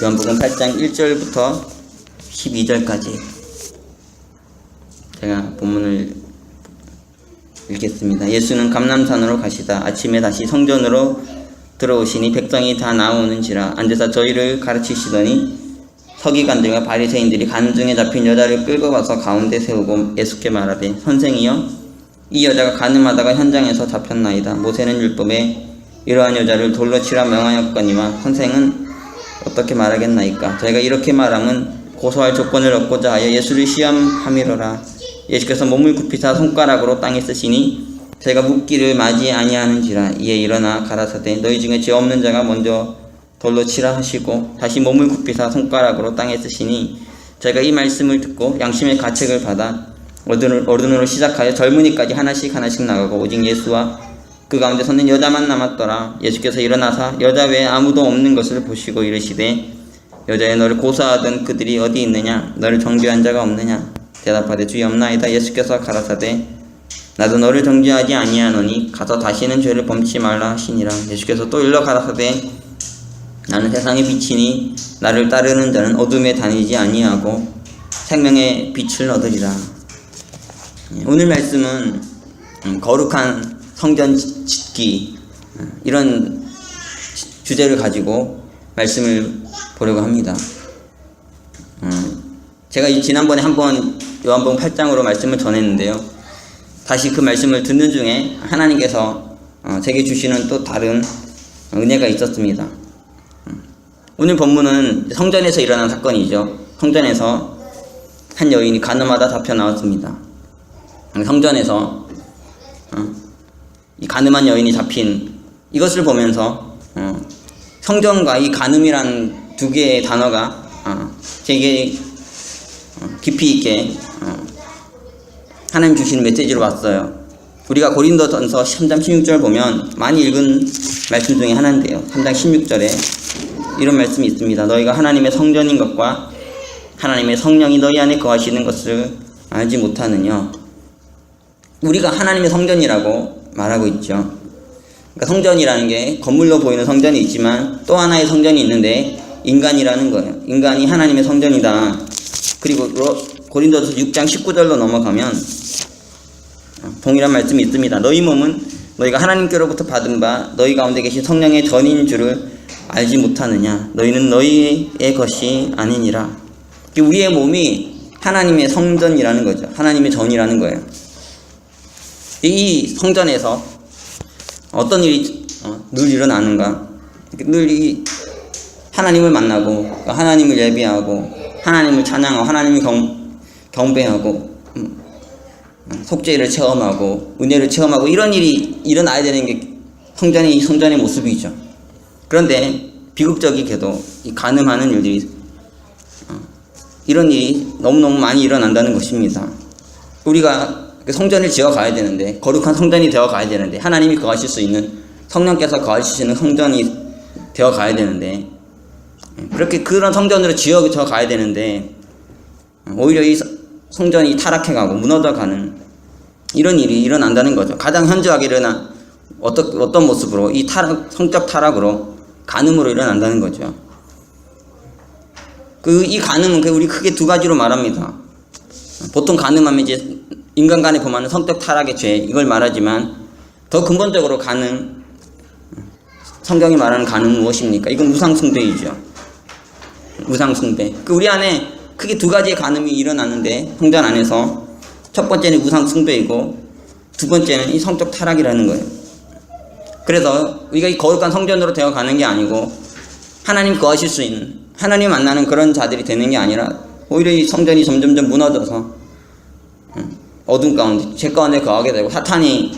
요한복음 8장 1절부터 12절까지 제가 본문을 읽겠습니다. 예수는 감람산으로 가시다 아침에 다시 성전으로 들어오시니 백성이 다 나오는지라 앉아서 저희를 가르치시더니 서기관들과 바리새인들이 간증에 잡힌 여자를 끌고 와서 가운데 세우고 예수께 말하되 선생이여 이 여자가 간음하다가 현장에서 잡혔나이다. 모세는 율법에 이러한 여자를 돌로 치라 명하였거니와 선생은 어떻게 말하겠나이까. 저희가 이렇게 말함은 고소할 조건을 얻고자 하여 예수를 시험함이로라. 예수께서 몸을 굽히사 손가락으로 땅에 쓰시니 저희가 묻기를 맞이 아니하는지라. 이에 일어나 가라사대 너희 중에 죄 없는 자가 먼저 돌로 치라 하시고 다시 몸을 굽히사 손가락으로 땅에 쓰시니 저희가 이 말씀을 듣고 양심의 가책을 받아 어른으로 시작하여 젊은이까지 하나씩 나가고 오직 예수와 그 가운데 서는 여자만 남았더라. 예수께서 일어나사 여자 외에 아무도 없는 것을 보시고 이르시되 여자여 너를 고소하던 그들이 어디 있느냐? 너를 정죄한 자가 없느냐? 대답하되 주여 없나이다. 예수께서 가라사대 나도 너를 정죄하지 아니하노니 가서 다시는 죄를 범치 말라 하시니라. 예수께서 또 일러 가라사대 나는 세상의 빛이니 나를 따르는 자는 어둠에 다니지 아니하고 생명의 빛을 얻으리라. 오늘 말씀은 거룩한 성전 짓기 이런 주제를 가지고 말씀을 보려고 합니다. 제가 지난번에 한번 요한복음 8장으로 말씀을 전했는데요. 다시 그 말씀을 듣는 중에 하나님께서 제게 주시는 또 다른 은혜가 있었습니다. 오늘 본문은 성전에서 일어난 사건이죠. 성전에서 한 여인이 간음하다 잡혀 나왔습니다. 성전에서 이 간음한 여인이 잡힌 이것을 보면서 성전과 이 간음이란 두 개의 단어가 제게 깊이 있게 하나님 주신 메시지로 왔어요. 우리가 고린도전서 3장 16절 보면 많이 읽은 말씀 중에 하나인데요. 3장 16절에 이런 말씀이 있습니다. 너희가 하나님의 성전인 것과 하나님의 성령이 너희 안에 거하시는 것을 알지 못하느냐. 우리가 하나님의 성전이라고 말하고 있죠. 그러니까 성전이라는 게 건물로 보이는 성전이 있지만 또 하나의 성전이 있는데 인간이라는 거예요. 인간이 하나님의 성전이다. 그리고 고린도서 6장 19절로 넘어가면 동일한 말씀이 있습니다. 너희 몸은 너희가 하나님께로부터 받은 바 너희 가운데 계신 성령의 전인 줄을 알지 못하느냐. 너희는 너희의 것이 아니니라. 우리의 몸이 하나님의 성전이라는 거죠. 하나님의 전이라는 거예요. 이 성전에서 어떤 일이 늘 일어나는가? 늘 이 하나님을 만나고 하나님을 예배하고 하나님을 찬양하고 하나님을 경배하고 속죄를 체험하고 은혜를 체험하고 이런 일이 일어나야 되는 게 성전의 모습이죠. 그런데 비극적이게도 이 간음하는 일들이 이런 일이 너무너무 많이 일어난다는 것입니다. 우리가 성전을 지어 가야 되는데 거룩한 성전이 되어 가야 되는데 하나님이 거하실 수 있는 성령께서 거하실 수 있는 성전이 되어 가야 되는데 그렇게 그런 성전으로 지어 가야 되는데 오히려 이 성전이 타락해 가고 무너져 가는 이런 일이 일어난다는 거죠. 가장 현저하게 일어난 어떤 모습으로 이 성적 타락으로 간음으로 일어난다는 거죠. 이 간음은 우리 크게 두 가지로 말합니다. 보통 간음하면 이제 인간 간에 범하는 성적 타락의 죄 이걸 말하지만 더 근본적으로 간음 성경이 말하는 간음은 무엇입니까? 이건 우상숭배이죠. 우상숭배. 우리 안에 크게 두 가지의 간음이 일어나는데 성전 안에서 첫 번째는 우상숭배이고 두 번째는 이 성적 타락이라는 거예요. 그래서 우리가 이 거룩한 성전으로 되어 가는 게 아니고 하나님 거하실 수 있는 하나님 만나는 그런 자들이 되는 게 아니라 오히려 이 성전이 점점점 무너져서 어둠 가운데 죄 가운데 거하게 되고 사탄이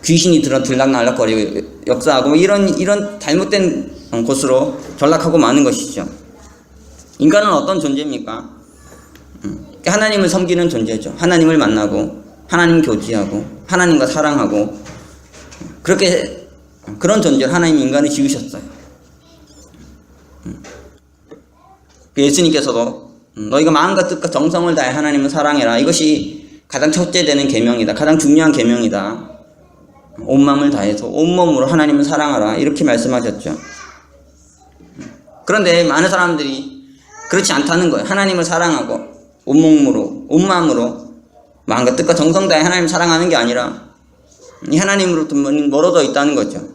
귀신이 들락날락거리고 역사하고 이런 잘못된 곳으로 전락하고 마는 것이죠. 인간은 어떤 존재입니까? 하나님을 섬기는 존재죠. 하나님을 만나고 하나님 교제하고 하나님과 사랑하고 그렇게 그런 존재를 하나님 인간을 지으셨어요. 예수님께서도 너희가 마음과 뜻과 정성을 다해 하나님을 사랑해라. 이것이 가장 첫째 되는 계명이다. 가장 중요한 계명이다. 온 마음을 다해서 온몸으로 하나님을 사랑하라. 이렇게 말씀하셨죠. 그런데 많은 사람들이 그렇지 않다는 거예요. 하나님을 사랑하고 온몸으로, 온마음으로, 마음과 뜻과 정성 다해 하나님을 사랑하는 게 아니라 이 하나님으로부터 멀어져 있다는 거죠.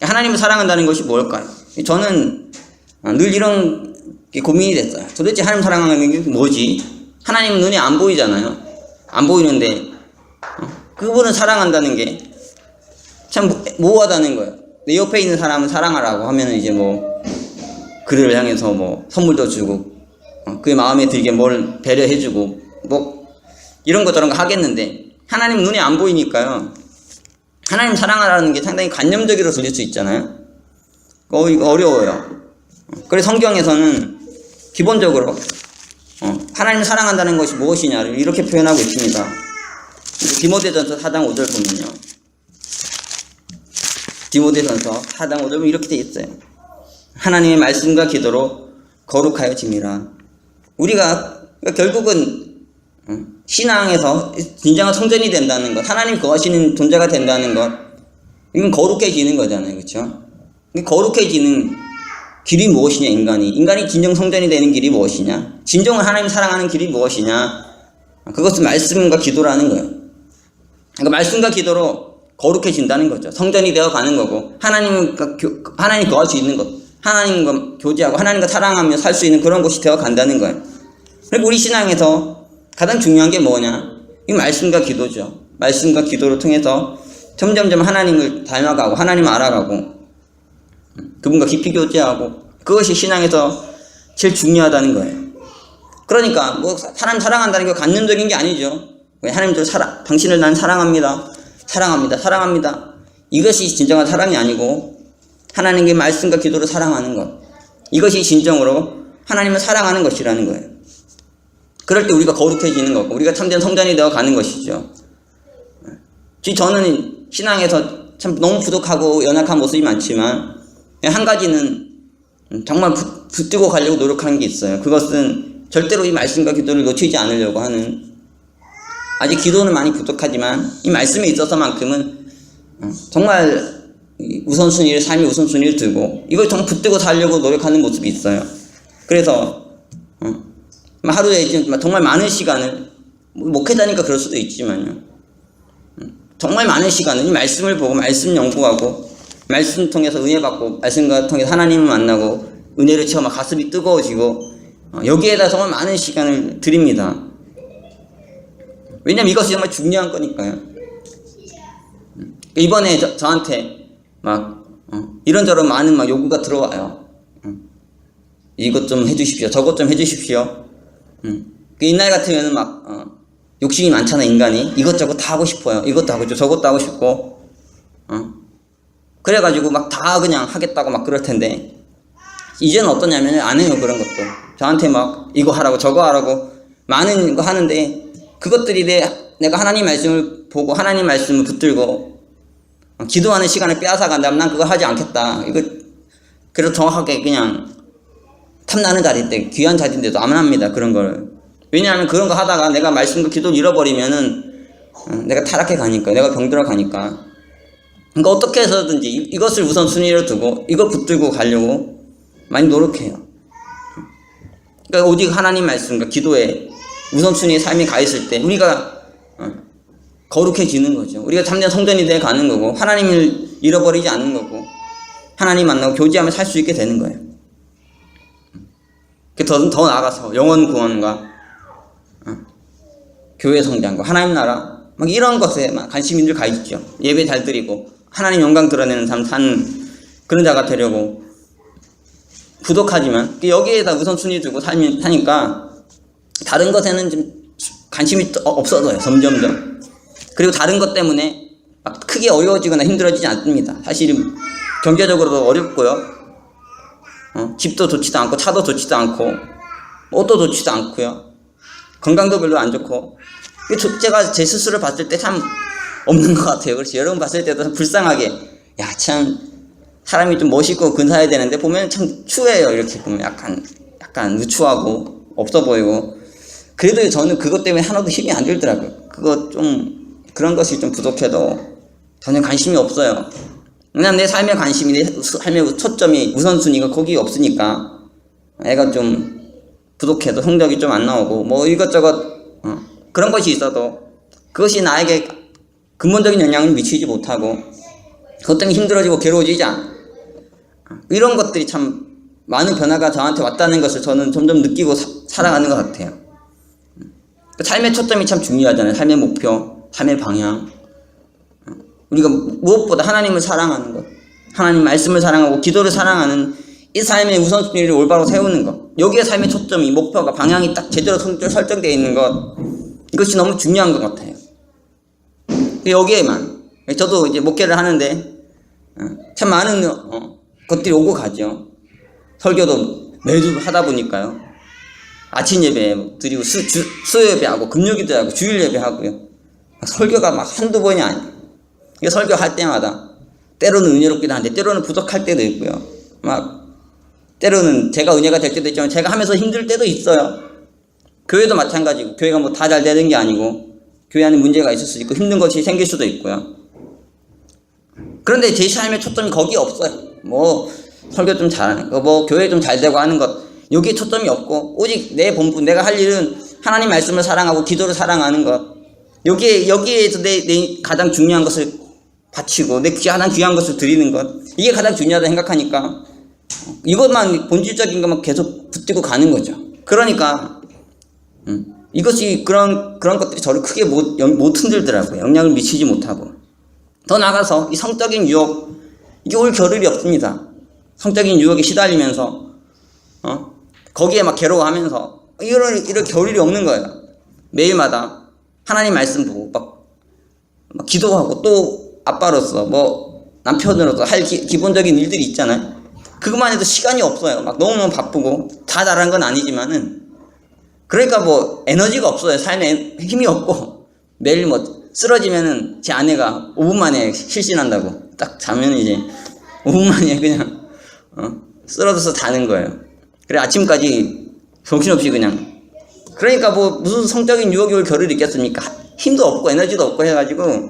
하나님을 사랑한다는 것이 뭘까요? 저는 늘 이런 게 고민이 됐어요. 도대체 하나님 사랑하는 게 뭐지? 하나님은 눈에 안 보이잖아요. 안 보이는데 그분을 사랑한다는 게 참 모호하다는 거예요. 내 옆에 있는 사람을 사랑하라고 하면 이제 뭐 그를 향해서 뭐 선물도 주고 그의 마음에 들게 뭘 배려해주고 뭐 이런 거 저런 거 하겠는데 하나님 눈에 안 보이니까요. 하나님 사랑하라는 게 상당히 관념적으로 들릴 수 있잖아요. 이거 어려워요. 그래서 성경에서는 기본적으로 하나님 사랑한다는 것이 무엇이냐를 이렇게 표현하고 있습니다. 디모데전서 4장 5절 보면요. 디모데전서 4장 5절 보면 이렇게 돼 있어요. 하나님의 말씀과 기도로 거룩하여 짐이라. 우리가 결국은 신앙에서 진정한 성전이 된다는 것, 하나님 거하시는 존재가 된다는 것, 이건 거룩해지는 거잖아요. 그렇죠? 거룩해지는 길이 무엇이냐, 인간이 진정 성전이 되는 길이 무엇이냐, 진정을 하나님 사랑하는 길이 무엇이냐, 그것은 말씀과 기도라는 거예요. 그러니까 말씀과 기도로 거룩해진다는 거죠. 성전이 되어 가는 거고, 하나님 거할 수 있는 것, 하나님과 교제하고 하나님과 사랑하며 살 수 있는 그런 곳이 되어 간다는 거예요. 그리고 우리 신앙에서 가장 중요한 게 뭐냐? 이 말씀과 기도죠. 말씀과 기도를 통해서 점점점 하나님을 닮아가고 하나님을 알아가고 그분과 깊이 교제하고, 그것이 신앙에서 제일 중요하다는 거예요. 그러니까 뭐 사람 사랑한다는 게 관념적인 게 아니죠. 하나님들 당신을 난 사랑합니다. 사랑합니다. 이것이 진정한 사랑이 아니고 하나님의 말씀과 기도를 사랑하는 것, 이것이 진정으로 하나님을 사랑하는 것이라는 거예요. 그럴 때 우리가 거룩해지는 거고 우리가 참된 성전이 되어 가는 것이죠. 저는 신앙에서 참 너무 부족하고 연약한 모습이 많지만 한 가지는 정말 붙들고 가려고 노력하는 게 있어요. 그것은 절대로 이 말씀과 기도를 놓치지 않으려고 하는, 아직 기도는 많이 부족하지만 이 말씀에 있어서만큼은 정말 우선순위를, 삶의 우선순위를 두고 이걸 정말 붙들고 살려고 노력하는 모습이 있어요. 그래서 하루에 정말 많은 시간을, 목회자니까 그럴 수도 있지만요, 정말 많은 시간을 이 말씀을 보고 말씀 연구하고 말씀 통해서 은혜 받고 말씀과 통해서 하나님을 만나고 은혜를 채워 막 가슴이 뜨거워지고 여기에다 정말 많은 시간을 드립니다. 왜냐면 이것이 정말 중요한 거니까요. 이번에 저한테 막 이런저런 많은 막 요구가 들어와요. 이것 좀 해주십시오, 저것 좀 해주십시오. 옛날 같으면 막 욕심이 많잖아, 인간이. 이것저것 다 하고 싶어요. 이것도 하고 저것도 하고 싶고 그래가지고 막 다 그냥 하겠다고 막 그럴 텐데, 이제는 어떠냐면 안 해요. 그런 것도 저한테 막 이거 하라고 저거 하라고 많은 거 하는데, 그것들이 내가 하나님 말씀을 보고 하나님 말씀을 붙들고 기도하는 시간을 빼앗아 간다면 난 그거 하지 않겠다. 이거 그래서 정확하게 그냥 탐나는 자리인데, 귀한 자리인데도 안 합니다. 그런 거를. 왜냐하면 그런 거 하다가 내가 말씀과 기도를 잃어버리면은 내가 타락해 가니까, 내가 병들어 가니까. 그러니까 어떻게 해서든지 이것을 우선순위로 두고 이걸 붙들고 가려고 많이 노력해요. 그러니까 오직 하나님 말씀과 기도에 우선순위의 삶이 가 있을 때 우리가 거룩해지는 거죠. 우리가 참된 성전이 되어 가는 거고 하나님을 잃어버리지 않는 거고 하나님 만나고 교제하며 살 수 있게 되는 거예요. 더 나아가서 영혼 구원과 교회 성장과 하나님 나라 막 이런 것에 막 관심들 가 있죠. 예배 잘 드리고 하나님 영광 드러내는 삶 사는 그런 자가 되려고 부족하지만 여기에다 우선순위 두고 사니까 다른 것에는 좀 관심이 없어져요. 점점점. 그리고 다른 것 때문에 막 크게 어려워지거나 힘들어지지 않습니다. 사실 경제적으로도 어렵고요. 집도 좋지도 않고 차도 좋지도 않고 옷도 좋지도 않고요. 건강도 별로 안 좋고, 제가 제 스스로 봤을 때 참 없는 것 같아요. 그렇지. 여러분 봤을 때도 참 불쌍하게, 야 참 사람이 좀 멋있고 근사해야 되는데 보면 참 추해요. 이렇게 보면 약간 누추하고 없어 보이고. 그래도 저는 그것 때문에 하나도 힘이 안 들더라고요. 그런 것이 좀 부족해도 전혀 관심이 없어요. 그냥 내 삶의 관심이, 내 삶의 초점이, 우선순위가 거기 없으니까 애가 좀 부족해도 성적이 좀 안 나오고 뭐 이것저것 그런 것이 있어도 그것이 나에게 근본적인 영향을 미치지 못하고 그것 때문에 힘들어지고 괴로워지지 않아. 이런 것들이 참 많은 변화가 저한테 왔다는 것을 저는 점점 느끼고 살아가는 것 같아요. 삶의 초점이 참 중요하잖아요. 삶의 목표, 삶의 방향. 우리가 무엇보다 하나님을 사랑하는 것, 하나님 말씀을 사랑하고 기도를 사랑하는 이 삶의 우선순위를 올바로 세우는 것, 여기에 삶의 초점이, 목표가, 방향이 딱 제대로 설정되어 있는 것, 이것이 너무 중요한 것 같아요. 여기에만 저도 이제 목회를 하는데 참 많은 것들이 오고 가죠. 설교도 매주 하다 보니까요. 아침 예배 드리고 수요 예배하고 금요기도 하고 주일 예배하고요. 설교가 막 한두 번이 아니에요. 설교할 때마다 때로는 은혜롭기도 한데 때로는 부족할 때도 있고요. 막 때로는 제가 은혜가 될 때도 있지만 제가 하면서 힘들 때도 있어요. 교회도 마찬가지고 교회가 뭐 다 잘 되는 게 아니고 교회 안에 문제가 있을 수도 있고 힘든 것이 생길 수도 있고요. 그런데 제 삶의 초점이 거기에 없어요. 뭐 설교 좀 잘하는 거, 뭐 교회 좀 잘 되고 하는 것, 여기에 초점이 없고 오직 내 본분, 내가 할 일은 하나님 말씀을 사랑하고 기도를 사랑하는 것, 여기에서 내 가장 중요한 것을 바치고 내 가장 귀한 것을 드리는 것, 이게 가장 중요하다 생각하니까 이것만 본질적인 것만 계속 붙들고 가는 거죠. 그러니까 이것이 그런 것들이 저를 크게 못 흔들더라고요. 영향을 미치지 못하고. 더 나아가서 이 성적인 유혹, 이게 올 겨를이 없습니다. 성적인 유혹에 시달리면서 거기에 막 괴로워하면서 이럴 겨를이 없는 거예요. 매일마다 하나님 말씀 보고 막 기도하고 또 아빠로서 뭐 남편으로서 할 기본적인 일들이 있잖아요. 그것만 해도 시간이 없어요. 막 너무너무 바쁘고 다 잘한 건 아니지만은 그러니까 뭐 에너지가 없어요. 삶에 힘이 없고 매일 뭐 쓰러지면은 제 아내가 5분 만에 실신한다고 딱 자면 이제 5분 만에 그냥 쓰러져서 자는 거예요. 그래 아침까지 정신없이 그냥. 그러니까 뭐 무슨 성적인 유혹이 올 겨를이 있겠습니까? 힘도 없고 에너지도 없고 해가지고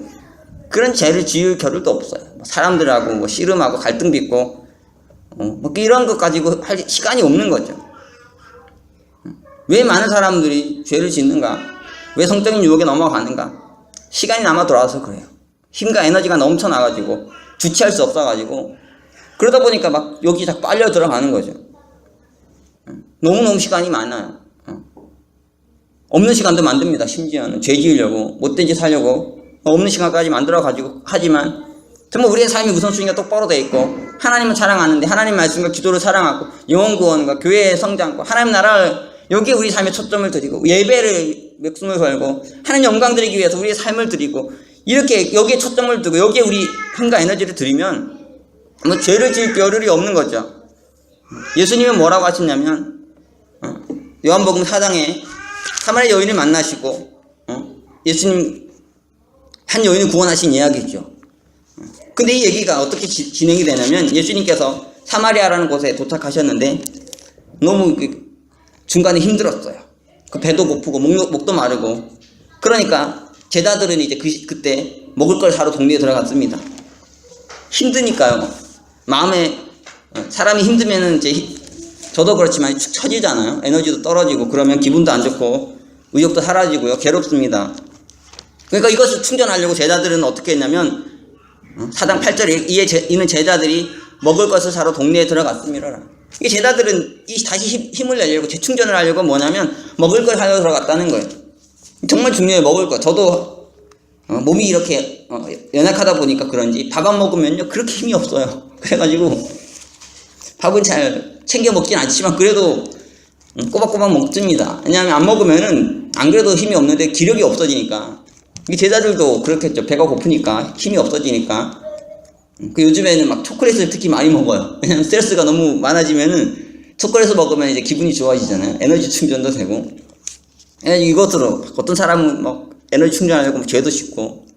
그런 죄를 지을 겨를도 없어요. 사람들하고 뭐 씨름하고 갈등 빚고 뭐 이런 것 가지고 할 시간이 없는 거죠. 왜 많은 사람들이 죄를 짓는가? 왜 성적인 유혹에 넘어가는가? 시간이 남아 돌아와서 그래요. 힘과 에너지가 넘쳐나가지고 주체할 수 없어가지고 그러다 보니까 막 여기 자꾸 빨려 들어가는 거죠. 너무너무 시간이 많아요. 없는 시간도 만듭니다. 심지어는 죄 지으려고 못된 짓 하려고 없는 시간까지 만들어가지고 하지만 정말 우리의 삶의 우선순위가 똑바로 돼 있고 하나님을 사랑하는데 하나님 말씀과 기도를 사랑하고 영혼 구원과 교회의 성장과 하나님 나라를 여기에 우리 삶의 초점을 드리고 예배를 목숨을 걸고 하나님 영광 드리기 위해서 우리의 삶을 드리고 이렇게 여기에 초점을 두고 여기에 우리 힘과 에너지를 드리면 뭐 죄를 지을 겨를이 없는 거죠. 예수님은 뭐라고 하셨냐면 요한복음 4장에 사마리아 여인을 만나시고 예수님 한 여인을 구원하신 이야기죠. 근데 이 얘기가 어떻게 진행이 되냐면 예수님께서 사마리아라는 곳에 도착하셨는데 너무 중간에 힘들었어요. 그 배도 고프고 목도 마르고 그러니까 제자들은 이제 그때 먹을 걸 사러 동네에 들어갔습니다. 힘드니까요. 마음에 사람이 힘들면은 이제 저도 그렇지만 축 처지잖아요. 에너지도 떨어지고 그러면 기분도 안 좋고 의욕도 사라지고요. 괴롭습니다. 그러니까 이것을 충전하려고 제자들은 어떻게 했냐면 4장 8절에 이는 제자들이 먹을 것을 사러 동네에 들어갔습니다. 이 제자들은 다시 힘을 내려고 재충전을 하려고 뭐냐면 먹을 걸 하러 들어갔다는 거예요. 정말 중요해요. 먹을 거. 저도 몸이 이렇게 연약하다 보니까 그런지 밥 안 먹으면요 그렇게 힘이 없어요. 그래가지고 밥은 잘 챙겨 먹진 않지만 그래도 꼬박꼬박 먹습니다. 왜냐하면 안 먹으면은 안 그래도 힘이 없는데 기력이 없어지니까. 이 제자들도 그렇겠죠. 배가 고프니까 힘이 없어지니까. 요즘에는 막 초콜릿을 특히 많이 먹어요. 왜냐면 스트레스가 너무 많아지면은 초콜릿을 먹으면 이제 기분이 좋아지잖아요. 에너지 충전도 되고. 이것으로 어떤 사람은 막 에너지 충전하려고 죄도 짓고.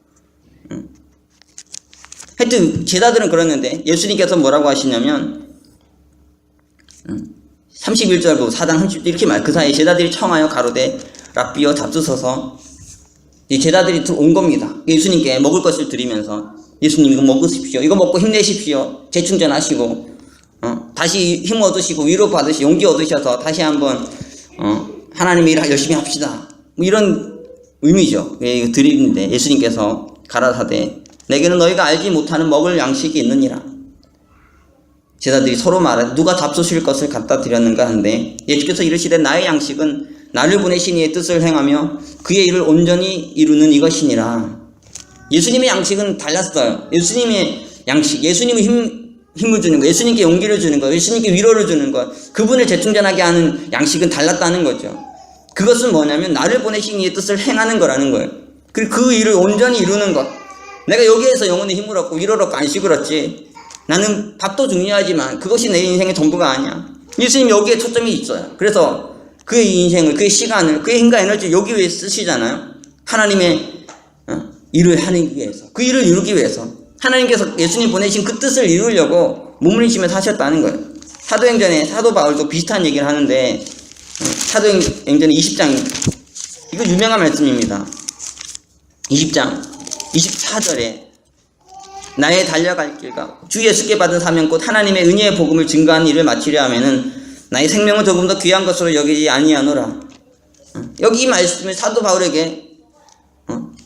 하여튼 제자들은 그랬는데 예수님께서 뭐라고 하시냐면 31절부터 4장 30절 이렇게 그 사이에 제자들이 청하여 가로되 랍비여 잡수소서. 이 제자들이 온 겁니다. 예수님께 먹을 것을 드리면서 예수님 이거 먹으십시오. 이거 먹고 힘내십시오. 재충전하시고 다시 힘 얻으시고 위로 받으시 용기 얻으셔서 다시 한번 하나님의 일을 열심히 합시다. 뭐 이런 의미죠. 예, 드리는데 예수님께서 가라사대 내게는 너희가 알지 못하는 먹을 양식이 있느니라. 제자들이 서로 말하되 누가 잡수실 것을 갖다 드렸는가 하는데 예수께서 이르시되 나의 양식은 나를 보내신 이의 뜻을 행하며 그의 일을 온전히 이루는 이것이니라. 예수님의 양식은 달랐어요. 예수님의 양식, 예수님의 힘을 주는 거, 예수님께 용기를 주는 거, 예수님께 위로를 주는 것, 그분을 재충전하게 하는 양식은 달랐다는 거죠. 그것은 뭐냐면 나를 보내신 이의 뜻을 행하는 거라는 거예요. 그리고 그 일을 온전히 이루는 것. 내가 여기에서 영혼의 힘을 얻고 위로를 얻고 안식을 얻지. 나는 밥도 중요하지만 그것이 내 인생의 전부가 아니야. 예수님 여기에 초점이 있어요. 그래서 그의 인생을, 그의 시간을, 그의 힘과 에너지를 여기 위해 쓰시잖아요. 하나님의 일을 하기 위해서, 그 일을 이루기 위해서 하나님께서 예수님 보내신 그 뜻을 이루려고 몸부림치면서 하셨다는 거예요. 사도행전에 사도 바울도 비슷한 얘기를 하는데 사도행전 20장 이거 유명한 말씀입니다. 20장 24절에 나의 달려갈 길과 주 예수께 받은 사명 곧 하나님의 은혜의 복음을 증거하는 일을 마치려 하면은 나의 생명을 조금 더 귀한 것으로 여기지 아니하노라. 여기 이 말씀을 사도 바울에게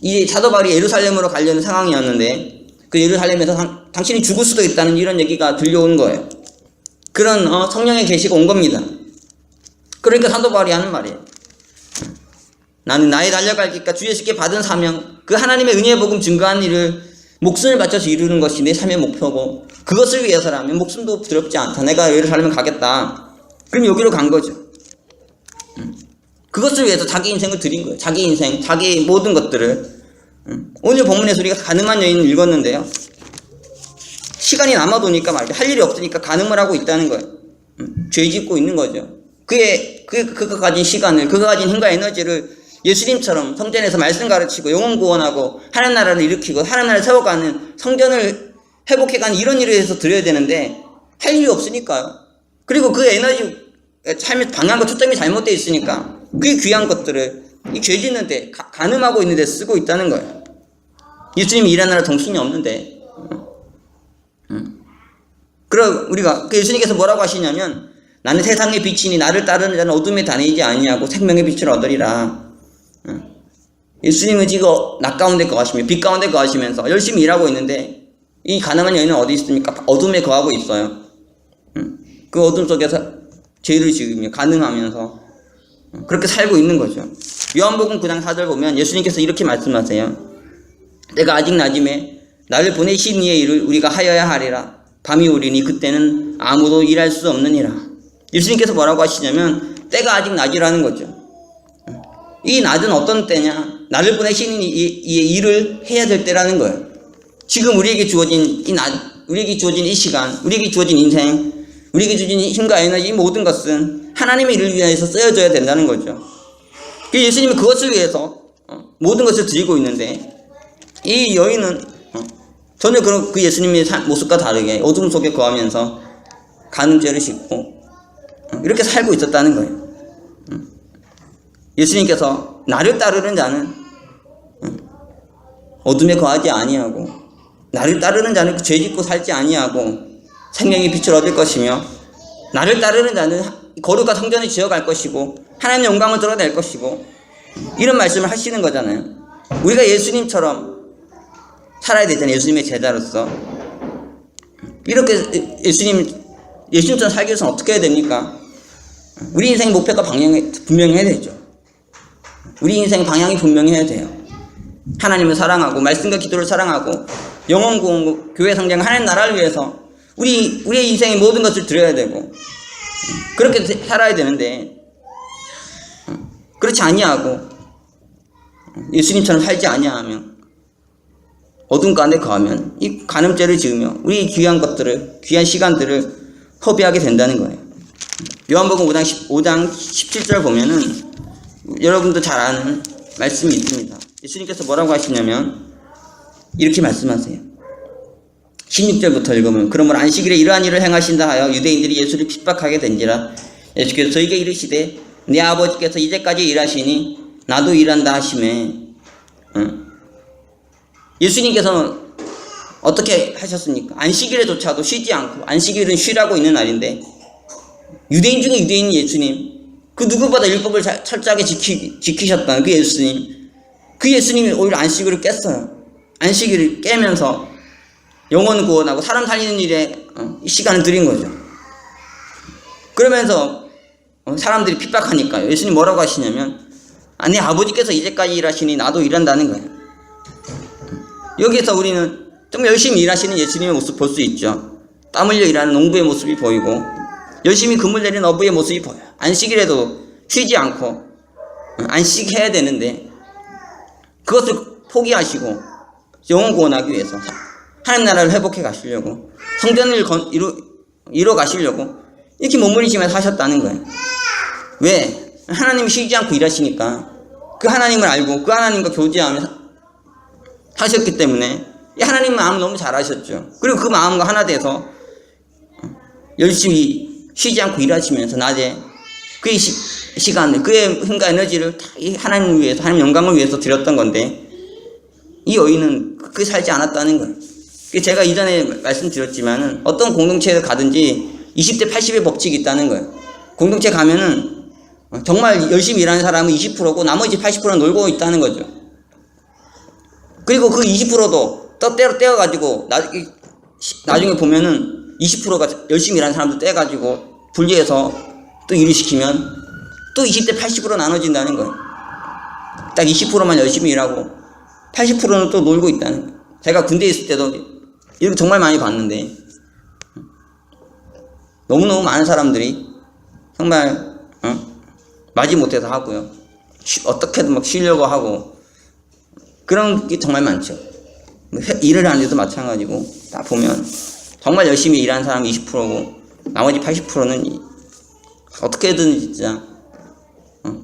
이 사도 바울이 예루살렘으로 가려는 상황이었는데 그 예루살렘에서 당신이 죽을 수도 있다는 이런 얘기가 들려온 거예요. 그런 성령의 계시가 온 겁니다. 그러니까 사도 바울이 하는 말이에요. 나는 나의 달려갈 길과 주 예수께 받은 사명 그 하나님의 은혜의 복음 증거하는 일을 목숨을 바쳐서 이루는 것이 내 삶의 목표고 그것을 위해서라면 목숨도 두렵지 않다. 내가 예루살렘에 가겠다. 그럼 여기로 간 거죠. 그것을 위해서 자기 인생을 드린 거예요. 자기 인생, 자기 모든 것들을. 오늘 본문에서 우리가 가늠한 여인을 읽었는데요. 시간이 남아도니까 말이죠. 할 일이 없으니까 가늠을 하고 있다는 거예요. 죄 짓고 있는 거죠. 그가 가진 시간을, 그가 가진 힘과 에너지를 예수님처럼 성전에서 말씀 가르치고 영혼 구원하고 하나님 나라를 일으키고 하나님 나라를 세워가는 성전을 회복해가는 이런 일을 해서 드려야 되는데 할 일이 없으니까요. 그리고 그 에너지 삶의 방향과 초점이 잘못되어 있으니까 그 귀한 것들을 이 죄 짓는데 간음하고 있는데 쓰고 있다는 거예요. 예수님이 일하는 나라 정신이 없는데 그럼 우리가 예수님께서 뭐라고 하시냐면 나는 세상의 빛이니 나를 따르는 자는 어둠에 다니지 아니하고 생명의 빛을 얻으리라. 예수님은 지금 낮 가운데 거하시며 빛 가운데 거하시면서 열심히 일하고 있는데 이 가난한 여인은 어디 있습니까? 어둠에 거하고 있어요. 그 어둠 속에서 죄를 지으며 간음하면서 그렇게 살고 있는 거죠. 요한복음 9장 4절 보면 예수님께서 이렇게 말씀하세요. 내가 아직 낮임에 나를 보내신 이의 일을 우리가 하여야 하리라. 밤이 오리니 그때는 아무도 일할 수 없느니라. 예수님께서 뭐라고 하시냐면 때가 아직 낮이라는 거죠. 이 낮은 어떤 때냐? 나를 보내신 이의 일을 해야 될 때라는 거예요. 지금 우리에게 주어진 이 낮, 우리에게 주어진 이 시간, 우리에게 주어진 인생, 우리에게 주어진 힘과 에너지 이 모든 것은 하나님의 일을 위해서 쓰여져야 된다는 거죠. 예수님은 그것을 위해서 모든 것을 드리고 있는데 이 여인은 전혀 그 예수님의 모습과 다르게 어둠 속에 거하면서 간음죄를 짓고 이렇게 살고 있었다는 거예요. 예수님께서 나를 따르는 자는 어둠에 거하지 아니하고 나를 따르는 자는 죄 짓고 살지 아니하고 생명의 빛을 얻을 것이며 나를 따르는 자는 거룩한 성전을 지어갈 것이고 하나님의 영광을 드러낼 것이고 이런 말씀을 하시는 거잖아요. 우리가 예수님처럼 살아야 되잖아요. 예수님의 제자로서. 이렇게 예수님처럼 살기 위해서는 어떻게 해야 됩니까? 우리 인생의 목표가 분명히 해야 되죠. 우리 인생의 방향이 분명히 해야 돼요. 하나님을 사랑하고 말씀과 기도를 사랑하고 영혼 구원, 교회 성장, 하나님 나라를 위해서 우리의 인생의 모든 것을 드려야 되고 그렇게 살아야 되는데 그렇지 아니하고 예수님처럼 살지 아니하면 어둠 가운데 거하면 이 간음죄를 지으며 우리 귀한 것들을, 귀한 시간들을 허비하게 된다는 거예요. 요한복음 5장 17절 보면은 여러분도 잘 아는 말씀이 있습니다. 예수님께서 뭐라고 하시냐면 이렇게 말씀하세요. 16절부터 읽으면 그러므로 안식일에 이러한 일을 행하신다 하여 유대인들이 예수를 핍박하게 된지라. 예수께서 저에게 이르시되 내 아버지께서 이제까지 일하시니 나도 일한다 하시매. 예수님께서 어떻게 하셨습니까? 안식일에조차도 쉬지 않고, 안식일은 쉬라고 있는 날인데, 유대인 중에 유대인 예수님, 그 누구보다 율법을 철저하게 지키셨던 그 예수님, 그 예수님이 오히려 안식일을 깼어요. 안식일을 깨면서 영혼 구원하고 사람 살리는 일에 시간을 들인 거죠. 그러면서 사람들이 핍박하니까요. 예수님 뭐라고 하시냐면, 내 아버지께서 이제까지 일하시니 나도 일한다는 거예요. 여기에서 우리는 좀 열심히 일하시는 예수님의 모습 볼 수 있죠. 땀 흘려 일하는 농부의 모습이 보이고, 열심히 금을 내리는 어부의 모습이 보여요. 안식일에도 쉬지 않고 안식해야 되는데 그것을 포기하시고 영혼 구원하기 위해서 하나님 나라를 회복해 가시려고, 성전을 이뤄 가시려고 이렇게 몸부림치면서 하셨다는 거예요. 왜? 하나님이 쉬지 않고 일하시니까 그 하나님을 알고 그 하나님과 교제하며 하셨기 때문에 하나님 마음을 너무 잘 아셨죠. 그리고 그 마음과 하나 돼서 열심히 쉬지 않고 일하시면서 낮에 그의 시간을, 그의 힘과 에너지를 다 하나님을 위해서, 하나님 영광을 위해서 드렸던 건데, 이 여인은 그렇게 살지 않았다는 거예요. 제가 이전에 말씀드렸지만은 어떤 공동체에 가든지 20대 80의 법칙이 있다는 거예요. 공동체 가면은 정말 열심히 일하는 사람은 20%고 나머지 80%는 놀고 있다는 거죠. 그리고 그 20%도 때로 떼어가지고 나중에 보면은 20%가 열심히 일하는 사람도 떼가지고 분리해서 또 일을 시키면 또 20대 80% 나눠진다는 거예요. 딱 20%만 열심히 일하고 80%는 또 놀고 있다는 거예요. 제가 군대에 있을 때도 이렇게 정말 많이 봤는데, 너무너무 많은 사람들이 정말 마지못해서 하고요, 어떻게든 막 쉬려고 하고, 그런 게 정말 많죠. 일을 하는 데도 마찬가지고, 다 보면 정말 열심히 일하는 사람이 20%고 나머지 80%는 어떻게든 진짜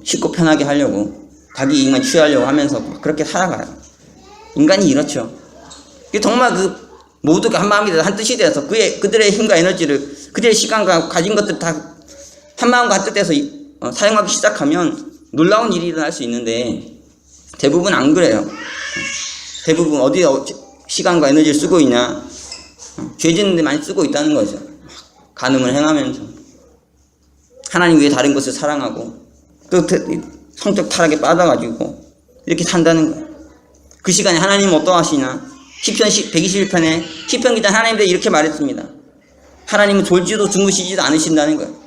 쉽고 편하게 하려고, 자기 이익만 취하려고 하면서 그렇게 살아가요. 인간이 이렇죠. 정말 모두가 한 마음이 돼서 한 뜻이 돼서 그들의 힘과 에너지를, 그들의 시간과 가진 것들 다 한 마음과 한 뜻에서 사용하기 시작하면 놀라운 일이 일어날 수 있는데, 대부분 안 그래요. 대부분 어디에 시간과 에너지를 쓰고 있냐, 죄 짓는 데 많이 쓰고 있다는 거죠. 간음을 행하면서 하나님 외에 다른 것을 사랑하고 또 성적 타락에 빠져가지고 이렇게 산다는 거예요. 그 시간에 하나님은 어떠하시나? 시편 121편에 시편 기자 하나님도 이렇게 말했습니다. 하나님은 졸지도 주무시지도 않으신다는 거예요.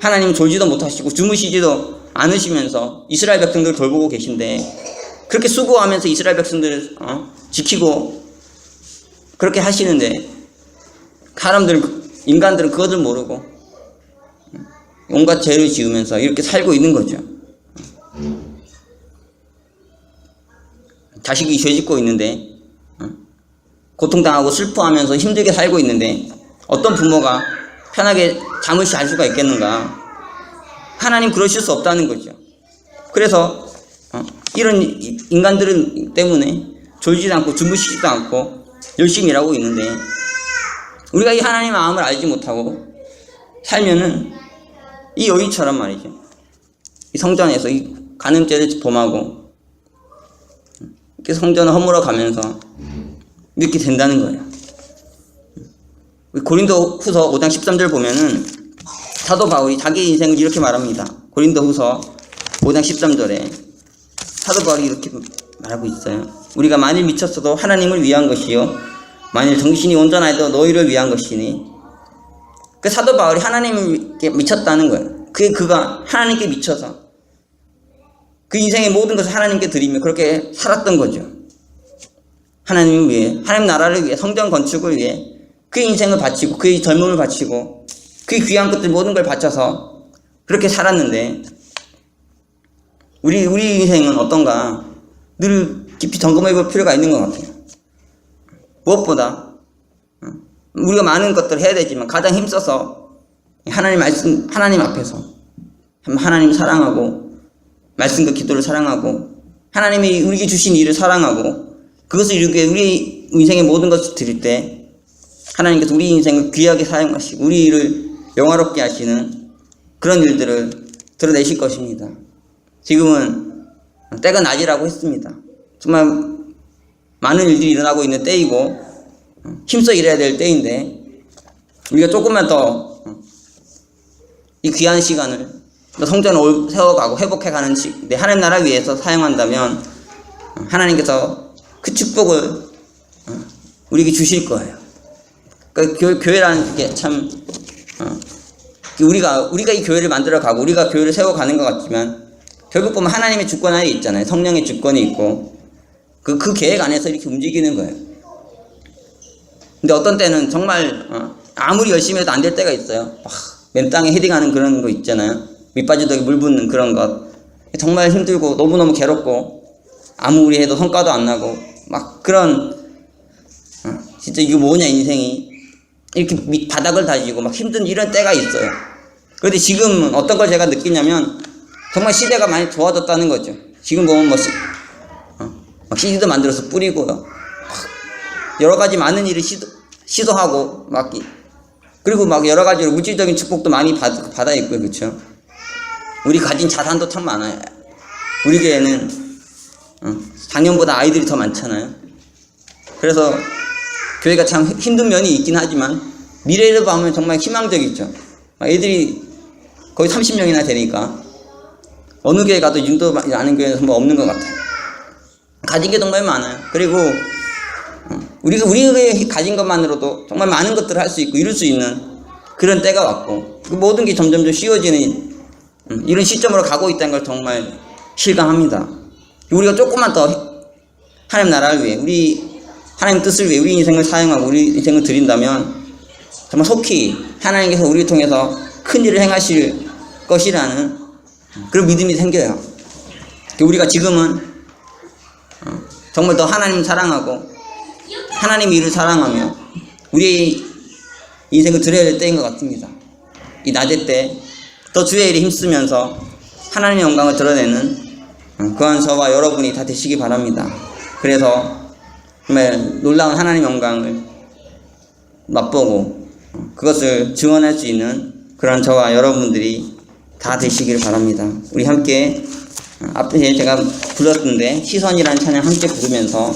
하나님은 졸지도 못하시고 주무시지도 않으시면서 이스라엘 백성들을 돌보고 계신데, 그렇게 수고하면서 이스라엘 백성들을 지키고 그렇게 하시는데, 인간들은 그것을 모르고 온갖 죄를 지으면서 이렇게 살고 있는 거죠. 자식이 죄 짓고 있는데, 고통당하고 슬퍼하면서 힘들게 살고 있는데, 어떤 부모가 편하게 잠을 잘 수가 있겠는가? 하나님 그러실 수 없다는 거죠. 그래서 이런 인간들은 때문에 졸지도 않고 주무시지도 않고 열심히 일하고 있는데, 우리가 이 하나님의 마음을 알지 못하고 살면은 이 여인처럼 말이죠. 이 성전에서 이 간음죄를 범하고 이렇게 성전을 허물어 가면서 이렇게 된다는 거예요. 고린도 후서 5장 13절 보면은 사도 바울이 자기 인생을 이렇게 말합니다. 고린도 후서 5장 13절에 사도 바울이 이렇게 말하고 있어요. 우리가 만일 미쳤어도 하나님을 위한 것이요, 만일 정신이 온전하여도 너희를 위한 것이니. 그 사도 바울이 하나님께 미쳤다는 거예요. 그가 하나님께 미쳐서 그 인생의 모든 것을 하나님께 드리며 그렇게 살았던 거죠. 하나님을 위해, 하나님 나라를 위해, 성전 건축을 위해 그의 인생을 바치고 그의 젊음을 바치고 그의 귀한 것들 모든 걸 바쳐서 그렇게 살았는데, 우리 인생은 어떤가 늘 깊이 점검해 볼 필요가 있는 것 같아요. 무엇보다 우리가 많은 것들을 해야 되지만 가장 힘써서 하나님 앞에서 하나님 사랑하고 말씀과 기도를 사랑하고 하나님이 우리에게 주신 일을 사랑하고 그것을 이루기 위해 우리 인생의 모든 것을 드릴 때, 하나님께서 우리 인생을 귀하게 사용하시고 우리를 영화롭게 하시는 그런 일들을 드러내실 것입니다. 지금은 때가 낮이라고 했습니다. 정말 많은 일들이 일어나고 있는 때이고 힘써 일해야 될 때인데 우리가 조금만 더 이 귀한 시간을 성전을 세워가고 회복해가는 내 하나님 나라 위해서 사용한다면 하나님께서 그 축복을 우리에게 주실 거예요. 그러니까 교회라는 게 참 우리가 이 교회를 만들어가고 우리가 교회를 세워가는 것 같지만 결국 보면 하나님의 주권 안에 있잖아요. 성령의 주권이 있고 그 계획 안에서 이렇게 움직이는 거예요. 근데 어떤 때는 정말 아무리 열심히 해도 안 될 때가 있어요. 맨 땅에 헤딩하는 그런 거 있잖아요. 밑바지덕에 물 붓는 그런 것. 정말 힘들고 너무너무 괴롭고 아무리 해도 성과도 안 나고 막 그런 진짜 이게 뭐냐 인생이 이렇게 바닥을 다지고 막 힘든 이런 때가 있어요. 그런데 지금은 어떤 걸 제가 느끼냐면 정말 시대가 많이 좋아졌다는 거죠. 지금 보면 막 CD도 만들어서 뿌리고요. 여러 가지 많은 일을 시도하고 그리고 여러 가지로 물질적인 축복도 많이 받아 있고요. 그렇죠? 우리 가진 자산도 참 많아요. 우리 교회는 작년보다 아이들이 더 많잖아요. 그래서 교회가 참 힘든 면이 있긴 하지만 미래를 보면 정말 희망적이죠. 애들이 거의 30명이나 되니까 어느 교회 가도 이 정도 많은 교회는 정말 없는 것 같아요. 가진 게 정말 많아요. 그리고 우리가 가진 것만으로도 정말 많은 것들을 할 수 있고 이룰 수 있는 그런 때가 왔고 모든 게 점점 쉬워지는 이런 시점으로 가고 있다는 걸 정말 실감합니다. 우리가 조금만 더 하나님 나라를 위해 하나님 뜻을 위해 우리 인생을 사용하고 우리 인생을 드린다면 정말 속히 하나님께서 우리를 통해서 큰 일을 행하실 것이라는 그런 믿음이 생겨요. 우리가 지금은 정말 더 하나님 사랑하고 하나님 일을 사랑하며 우리의 인생을 드려야 될 때인 것 같습니다. 이 낮의 때 더 주의 일에 힘쓰면서 하나님의 영광을 드러내는 그한 저와 여러분이 다 되시기 바랍니다. 그래서 정말 놀라운 하나님의 영광을 맛보고 그것을 증언할 수 있는 그런 저와 여러분들이 다 되시길 바랍니다. 우리 함께 앞에 제가 불렀는데 시선이라는 찬양 함께 부르면서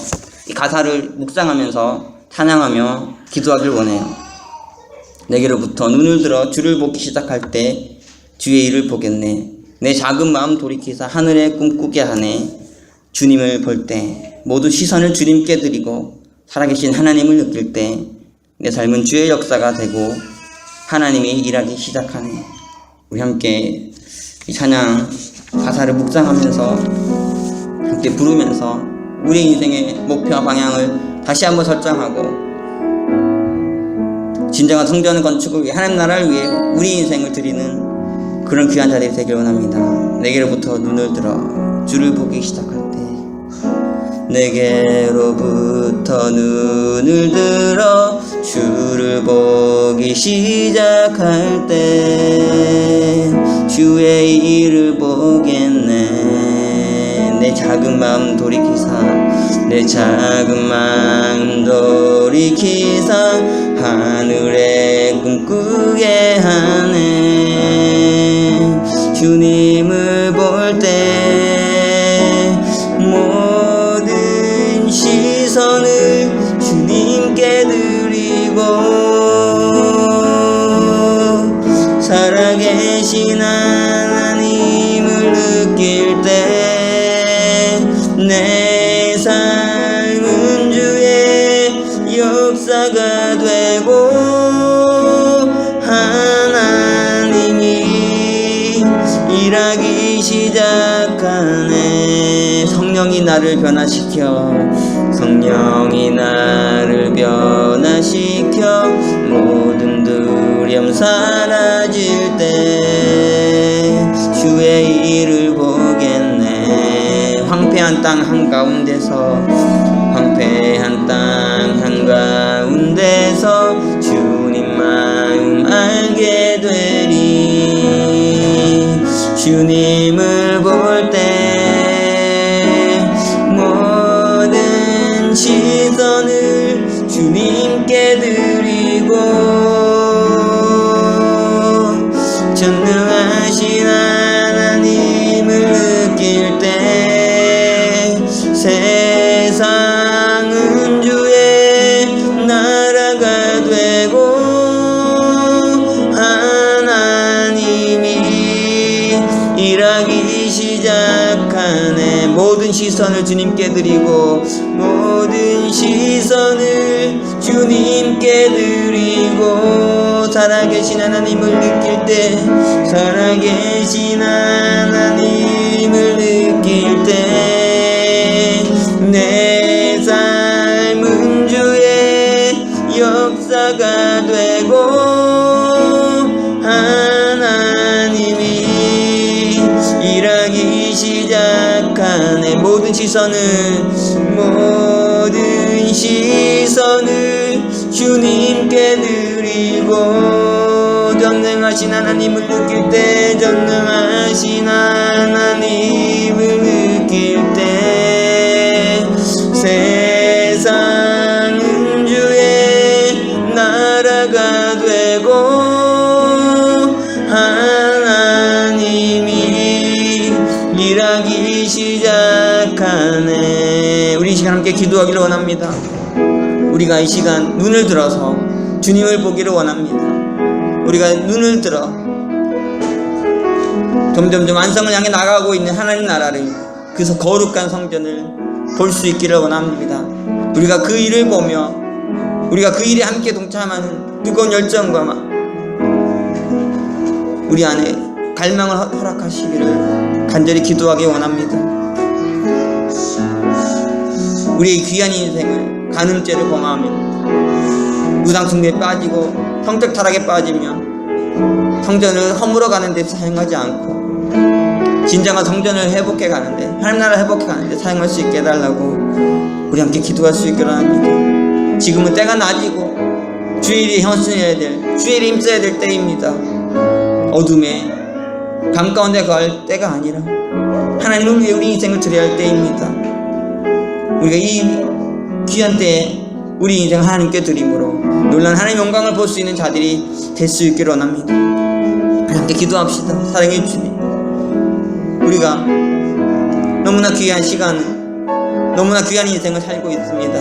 이 가사를 묵상하면서 찬양하며 기도하길 원해요. 내게로부터 눈을 들어 주를 보기 시작할 때 주의 일을 보겠네. 내 작은 마음 돌이키사 하늘에 꿈꾸게 하네. 주님을 볼 때 모두 시선을 주님께 드리고 살아계신 하나님을 느낄 때 내 삶은 주의 역사가 되고 하나님이 일하기 시작하네. 우리 함께 이 찬양 가사를 묵상하면서 함께 부르면서 우리 인생의 목표와 방향을 다시 한번 설정하고 진정한 성전 건축을 위해 하나님 나라를 위해 우리 인생을 드리는 그런 귀한 자들이 되길 원합니다. 내게로부터 눈을 들어 주를 보기 시작할 때 내게로부터 눈을 들어 주를 보기 시작할 때 주의 일을 보겠네. 내 작은 마음 돌이키사 내 작은 마음 돌이키사 하늘에 꿈꾸게 하네. 주님을 볼 때 모든 시선을 주님께 드리고 살아계신 하나님을 느낄 때 내 삶은 주의 역사가 되고 하나님이 일하기 시작하네. 성령이 나를 변화시켜 성령이 나를 변화시켜 모든 두려움 사라질 때 주의 일을 보겠네. 황폐한 땅 한가운데서 황폐한 땅 한가운데서 주님 마음 알게 되리. 주님을 볼 때 모든 시선을 주님께 드리고 전능하신 하나님을 느낄 때 세상은 시선을 주님께 드리고 모든 시선을 주님께 드리고 살아계신 하나님을 느낄 때 살아계신 하나님을 느낄 때 내 삶은 주의 역사가 되고 하나님이 일하기 시작하네. 모든 시선을 주님께 드리고 전능하신 하나님을 느낄 때 전능하신 하나님을 느낄 때 세상은 주의 나라가 되고 하나님이 일하기 시작하네. 우리 이 시간 함께 기도하기를 원합니다. 우리가 이 시간 눈을 들어서 주님을 보기를 원합니다. 우리가 눈을 들어 점점 완성을 향해 나가고 있는 하나님 나라를, 그래서 거룩한 성전을 볼 수 있기를 원합니다. 우리가 그 일을 보며 우리가 그 일에 함께 동참하는 뜨거운 열정과 우리 안에 갈망을 허락하시기를 간절히 기도하기 원합니다. 우리의 귀한 인생을 간음죄를 범하며 우상숭배에 빠지고 성적 타락에 빠지며 성전을 허물어 가는 데 사용하지 않고 진정한 성전을 회복해 가는데, 하나님 나라 회복해 가는데 사용할 수 있게 해달라고 우리 함께 기도할 수 있기를 합니다. 지금은 때가 낮이고 주일이 헌신해야 될, 주일에 힘써야 될 때입니다. 어둠에 밤 가운데 갈 때가 아니라 하나님을 위해 우리 인생을 드려야 할 때입니다. 우리가 이 귀한 때에 우리 인생 하나님께 드림으로 놀라운 하나님의 영광을 볼 수 있는 자들이 될 수 있기를 원합니다. 함께 기도합시다. 사랑해 주님, 우리가 너무나 귀한 시간을, 너무나 귀한 인생을 살고 있습니다.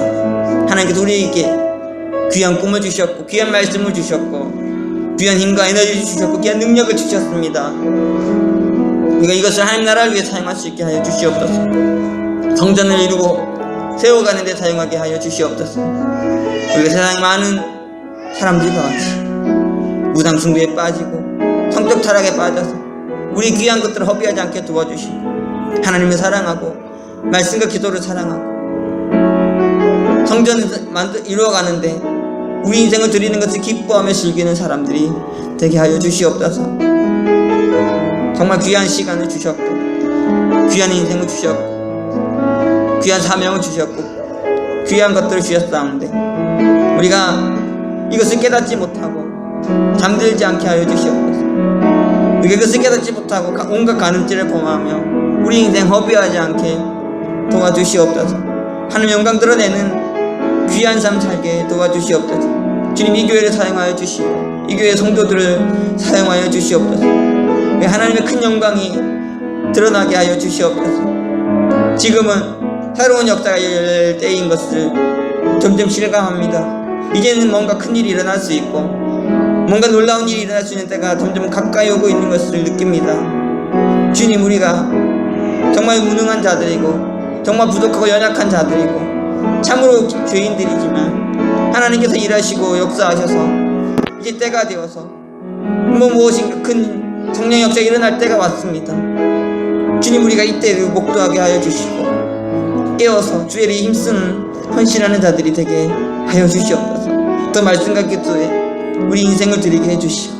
하나님께서 우리에게 귀한 꿈을 주셨고 귀한 말씀을 주셨고 귀한 힘과 에너지를 주셨고 귀한 능력을 주셨습니다. 우리가 이것을 하나님 나라를 위해 사용할 수 있게 하여 주시옵소서. 성전을 이루고 세워가는 데 사용하게 하여 주시옵소서. 우리가 세상에 많은 사람들과 같이 우상숭배에 빠지고 성적 타락에 빠져서 우리 귀한 것들을 허비하지 않게 도와주시고 하나님을 사랑하고 말씀과 기도를 사랑하고 성전을 이루어가는데 우리 인생을 드리는 것을 기뻐하며 즐기는 사람들이 되게 하여 주시옵소서. 정말 귀한 시간을 주셨고 귀한 인생을 주셨고 귀한 사명을 주셨고 귀한 것들을 주셨사온데 우리가 이것을 깨닫지 못하고 잠들지 않게 하여 주시옵소서. 우리가 이것을 깨닫지 못하고 온갖 간음죄를 범하며 우리 인생 허비하지 않게 도와주시옵소서. 하나님의 영광 드러내는 귀한 삶 살게 도와주시옵소서. 주님, 이 교회를 사용하여 주시고 이 교회 성도들을 사용하여 주시옵소서. 하나님의 큰 영광이 드러나게 하여 주시옵소서. 지금은 새로운 역사가 열릴 때인 것을 점점 실감합니다. 이제는 뭔가 큰일이 일어날 수 있고 뭔가 놀라운 일이 일어날 수 있는 때가 점점 가까이 오고 있는 것을 느낍니다. 주님, 우리가 정말 무능한 자들이고 정말 부족하고 연약한 자들이고 참으로 죄인들이지만 하나님께서 일하시고 역사하셔서 이제 때가 되어서 무엇인가 큰 성령 역사가 일어날 때가 왔습니다. 주님, 우리가 이때를 목도하게 하여 주시고 깨워서 주의 일에 힘쓰는 헌신하는 자들이 되게 하여 주시옵소서. 또 말씀과 기도에 우리 인생을 드리게 해주시고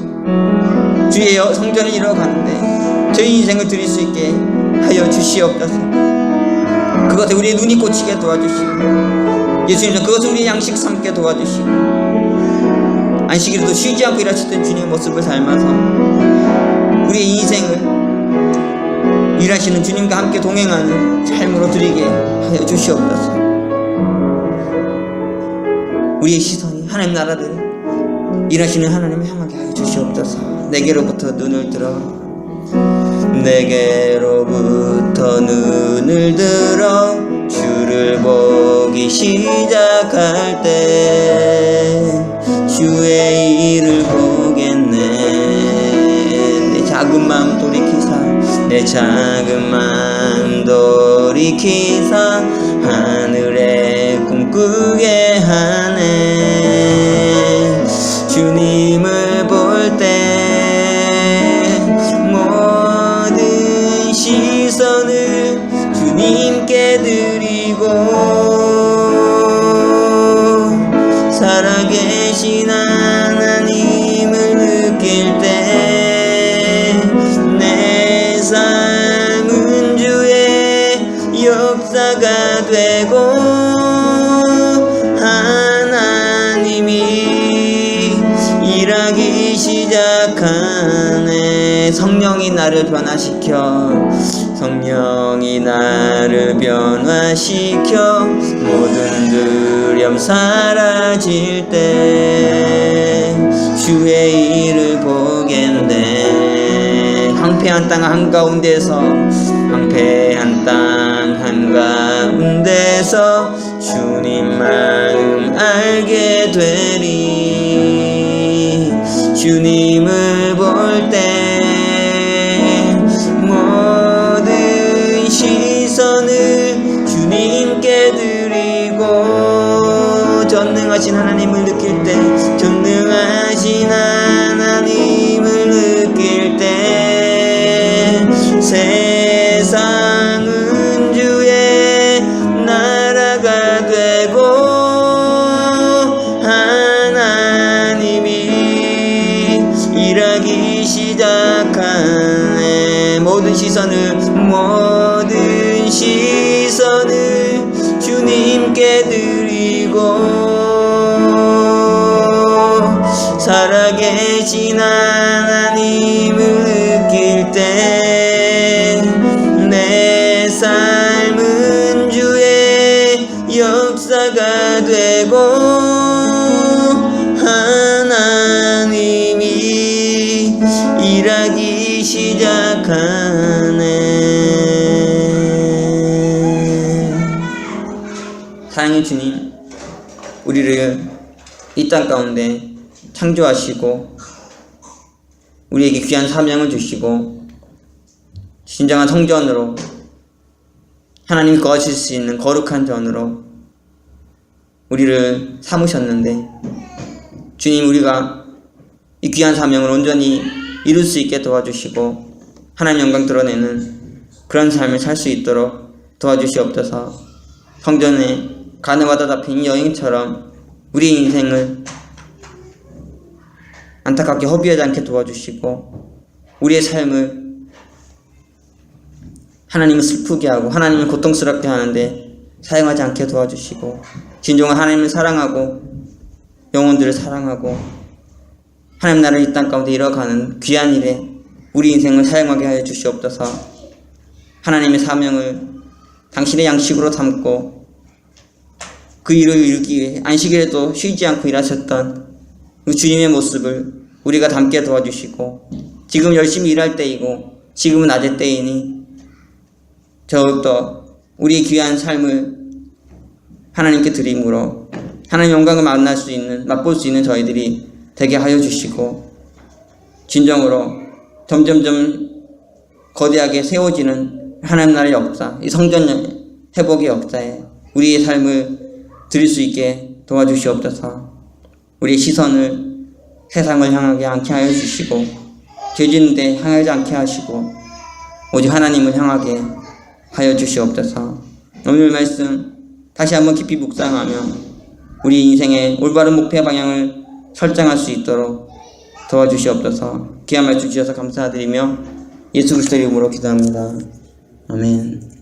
주의 성전을 이뤄가는데 저희 인생을 드릴 수 있게 하여 주시옵소서. 그것에 우리의 눈이 꽂히게 도와주시고 예수님은 그것을 우리의 양식 삼게 도와주시고 안식일에도 쉬지 않고 일하시던 주님의 모습을 닮아서 우리의 인생을 일하시는 주님과 함께 동행하는 삶으로 드리게 하여 주시옵소서. 우리의 시선이 하나님 나라를 일하시는 하나님을 향하게 하여 주시옵소서. 내게로부터 눈을 들어 주를 보기 시작할 때 주의 일을 보겠네. 내 작은 마음 돌이키사 내 작은 마음 돌이키사 하늘에 꿈꾸게 하네. 주님을 볼 때 모든 시선을 주님께 드리고 살아계신 하나님을 느낄 때 내 삶은 주의 역사가 되고 하나님이 일하기 시작하네. 성령이 나를 변화시켜 모든 두려움 사라질 때 주의 일을 보겠네. 황폐한 땅 한가운데서 주님 마음 알게 되리. 주님을 볼 때 모든 시선을 주님께 드리고 전능하신 하나님을 느낄 때 세상은 주의 나라가 되고 하나님이 일하기 시작하네. 모든 시선을 주님께 드리고 살아계신 하나님을 느낄 때 내 삶은 주의 역사가 되고 하나님이 일하기 시작하네. 사랑의 주님, 우리를 이 땅 가운데 창조하시고 우리에게 귀한 사명을 주시고 진정한 성전으로 하나님이 거하실 수 있는 거룩한 전으로 우리를 삼으셨는데 주님, 우리가 이 귀한 사명을 온전히 이룰 수 있게 도와주시고 하나님 영광 드러내는 그런 삶을 살 수 있도록 도와주시옵소서. 성전에 가늠하다 잡힌 여인처럼 우리 인생을 안타깝게 허비하지 않게 도와주시고 우리의 삶을 하나님을 슬프게 하고 하나님을 고통스럽게 하는데 사용하지 않게 도와주시고 진정한 하나님을 사랑하고 영혼들을 사랑하고 하나님 나라를 이 땅 가운데 이뤄가는 귀한 일에 우리 인생을 사용하게 하여 주시옵소서. 하나님의 사명을 당신의 양식으로 삼고 그 일을 이루기 위해 안식일에도 쉬지 않고 일하셨던 그 주님의 모습을 우리가 닮게 도와주시고 지금 열심히 일할 때이고 지금은 낮의 때이니 더욱더 우리의 귀한 삶을 하나님께 드림으로 하나님 영광을 맛볼 수 있는 저희들이 되게 하여 주시고 진정으로 점점점 거대하게 세워지는 하나님 나라의 역사, 이 성전 회복의 역사에 우리의 삶을 드릴 수 있게 도와주시옵소서. 우리의 시선을 세상을 향하지 않게 하여 주시고 죄짓는데 향하지 않게 하시고 오직 하나님을 향하게 하여 주시옵소서. 오늘 말씀 다시 한번 깊이 묵상하며 우리 인생의 올바른 목표 방향을 설정할 수 있도록 도와주시옵소서. 귀한 말씀 주셔서 감사드리며 예수 그리스도의 이름으로 기도합니다. 아멘.